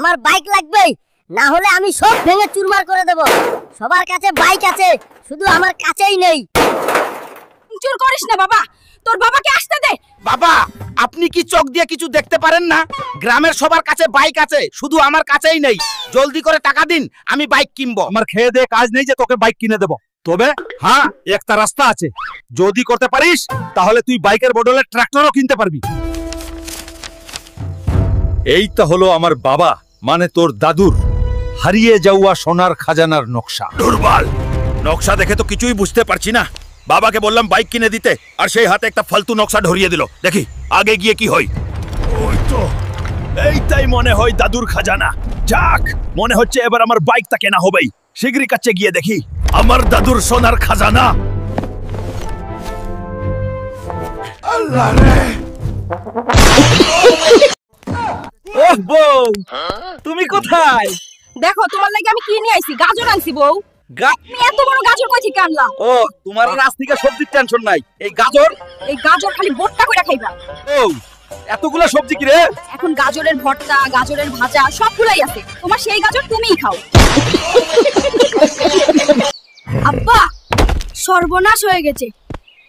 আমার বাইক লাগবে, না হলে আমি সব ভেঙে চুরমার করে দেব। সবার কাছে বাইক আছে, শুধু আমার কাছেই নেই। চুর করিস না বাবা, তোর বাবাকে আসতে দে। বাবা, আপনি কি চোখ দিয়ে কিছু দেখতে পারেন না? গ্রামের সবার কাছে বাইক আছে, শুধু আমার কাছেই নেই। জলদি করে টাকা দিন, আমি বাইক কিনবো। আমার খেয়ে দে কাজ নেই যে তোকে বাইক কিনে দেব। তবে হ্যাঁ, একটা রাস্তা আছে, যদি করতে পারিস তাহলে তুই বাইকের বদলে ট্রাক্টরও কিনতে পারবি। এইটা হলো আমার বাবা মানে তোর দাদুর হারিয়ে যাওয়া সোনার খাজানার নকশা। দুর্বল নকশা দেখে তো কিছুই বুঝতে পারছি না। বাবাকে বললাম বাইক কিনে দিতে, আর সেই হাতে একটা ফালতু নকশা ধরিয়ে দিল। দেখি আগে গিয়ে কি হয়। ওই তো, এইটাই মনে হয় দাদুর খাজানা। যাক, মনে হচ্ছে এবার আমার বাইকটা কেনা হবেই। শিগগিরই কাছে গিয়ে দেখি আমার দাদুর সোনার খাজানা। আল্লাহ রে! ওহ বউ, তুমি কোথায়? দেখো তোমার লাগি আমি কি নিয়ে আইছি, গাজর আনছি বউ। তুমি এত বড় গাজর কই থেকে আনলা? ও, তোমার আজ থেকে সবজির টেনশন নাই। এই গাজর, এই গাজর খালি ভর্তা কইরা খাইবা। ও এতগুলা সবজি কি রে? এখন গাজরের ভর্তা, গাজরের ভাজা সবগুলাই আছে। তোমার সেই গাজর তুমিই খাও। আব্বা, সর্বনাশ হয়ে গেছে।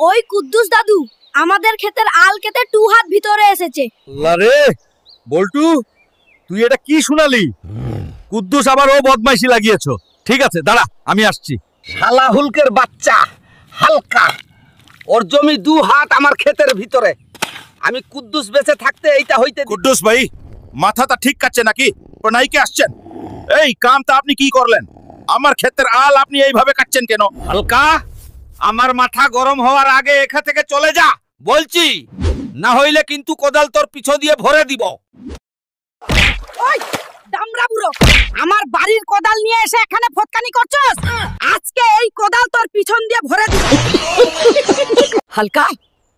ওই কুদ্দুস দাদু আমাদের ক্ষেতের আল কেটে 2 হাত ভিতরে এসেছে। আল্লাহ রে, বল্টু তুই এটা কি শুনালি? কুদ্দুস আবার ও বদমাইশি লাগিয়েছো। ঠিক আছে দাঁড়া, আমি আসছি। শালা হুলকের বাচ্চা হালকা, ওর জমি 2 হাত আমার ক্ষেতের ভিতরে। আমি কুদ্দুস বেঁচে থাকতে এইটা হইতে। কুদ্দুস ভাই, মাথাটা ঠিক কাচ্ছে নাকি? প্রণয়কে আসছেন? এই কামটা আপনি কি করলেন? আমার ক্ষেতের আল আপনি এইভাবে কাটছেন কেন? হালকা, আমার মাথা গরম হওয়ার আগে এখান থেকে চলে যা বলছি, না হইলে কিন্তু কোদাল তোর পিছ দিয়ে ভরে দিব। ওই দামড়া বুড়ো, আমার বাড়ির কোদাল নিয়ে এসে এখানে ফটকানি করছস? আজকে এই কোদাল তোর পিছন দিয়ে ভরে দিব। হালকা,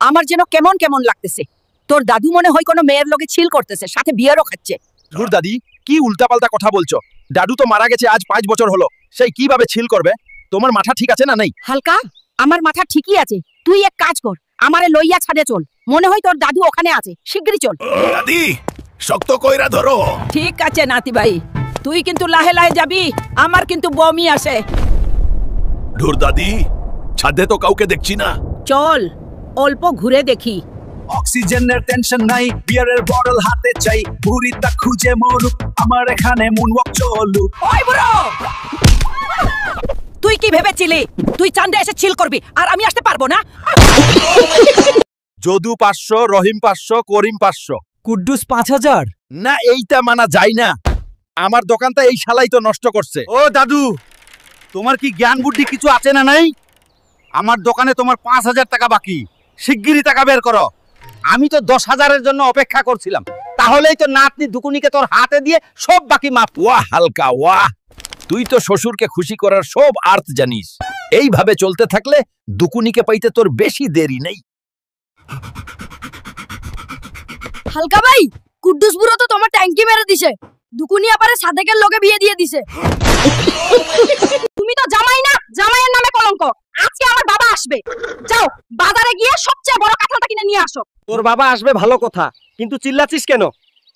আমার যেন কেমন কেমন লাগতেছে। তোর দাদু মনে হয় কোনো মেয়ের লগে ছিল করতেছে, সাথে বিয়ারও খাচ্ছে। ধুর দাদি, কি উল্টাপাল্টা কথা বলছো? দাদু তো মারা গেছে আজ 5 বছর হলো, সেই কিভাবে ছিল করবে? তোমার মাথা ঠিক আছে না নেই? হালকা, আমার মাথা ঠিকই আছে। তুই এক কাজ কর, আমারে লইয়া ছাদে চল। মনে হয় তোর দাদু ওখানে আছে, শিগগিরই চল। দাদি, শক্ত কইরা ধরো। ঠিক আছে নাতি ভাই, তুই কিন্তু লাহে লাহে যাবি, আমার কিন্তু বমি আসে। ধুর দাদি, ছাদে তো কাউকে দেখছি না। চল অল্প ঘুরে দেখি। অক্সিজেনের টেনশন নাই, বিয়ারের বটল হাতে চাই, ভুরিটা খুঁজে মরুক, আমার এখানে মুনওয়াক চলুক। ওই বুড়ো, তুই কি ভেবেছিলি তুই চাঁদে এসে চিল করবি আর আমি আসতে পারবো না? যদু 500, রহিম 500, করিম 500, কুদ্দুস 5000। না এইটা মানা যায় না। আমার দোকানটা এই শালাই তো নষ্ট করছে। ও দাদু, তোমার কি জ্ঞান বুদ্ধি কিছু আছে না নাই? আমার দোকানে তোমার 5000 টাকা বাকি, শিগগিরই টাকা বের করো। আমি তো 10,000-এর জন্য অপেক্ষা করছিলাম, তাহলেই তো নাতনি দুকুনিকে তোর হাতে দিয়ে সব বাকি মাপ। ওয়াহ হালকা ওয়াহ, তুই তো শ্বশুরকে খুশি করার সব আর্থ জানিস। এইভাবে চলতে থাকলে দুকুনিকে পাইতে তোর বেশি দেরি নেই। হালকা ভাই, কুদ্দুস বুড়ো তো তোমার ট্যাঙ্কি মেরে দিছে। দুকুনি আপারে সাদেকের লগে বিয়ে দিয়ে দিছে। তুমি তো জামাই না, জামাইয়ের নামে কলঙ্ক। আজকে আমার বাবা আসবে, যাও বাজারে গিয়ে সবচেয়ে বড় কাঁঠালটা কিনে নিয়ে আসো। তোর বাবা আসবে ভালো কথা, কিন্তু চিল্লাছিস কেন?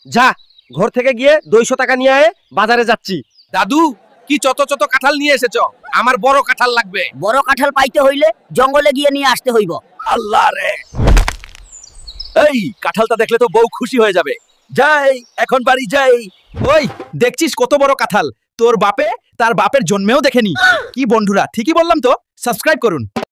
যা, ঘর থেকে গিয়ে 200 টাকা নিয়ে আয়, বাজারে যাচ্ছি। দাদু, কি চত চত কাঁঠাল নিয়ে এসেছো? আমার বড় কাঁঠাল লাগবে। বড় কাঁঠাল পাইতে হইলে জঙ্গলে গিয়ে নিয়ে আসতে হইব। আল্লাহ রে! এই কাঁঠালটা দেখলে তো বউ খুশি হয়ে যাবে। যাই, এখন বাড়ি যাই। ওই দেখছিস কত বড় কাঁঠাল? তোর বাপে তার বাপের জন্মেও দেখেনি। কি বন্ধুরা, ঠিকই বললাম তো? সাবস্ক্রাইব করুন।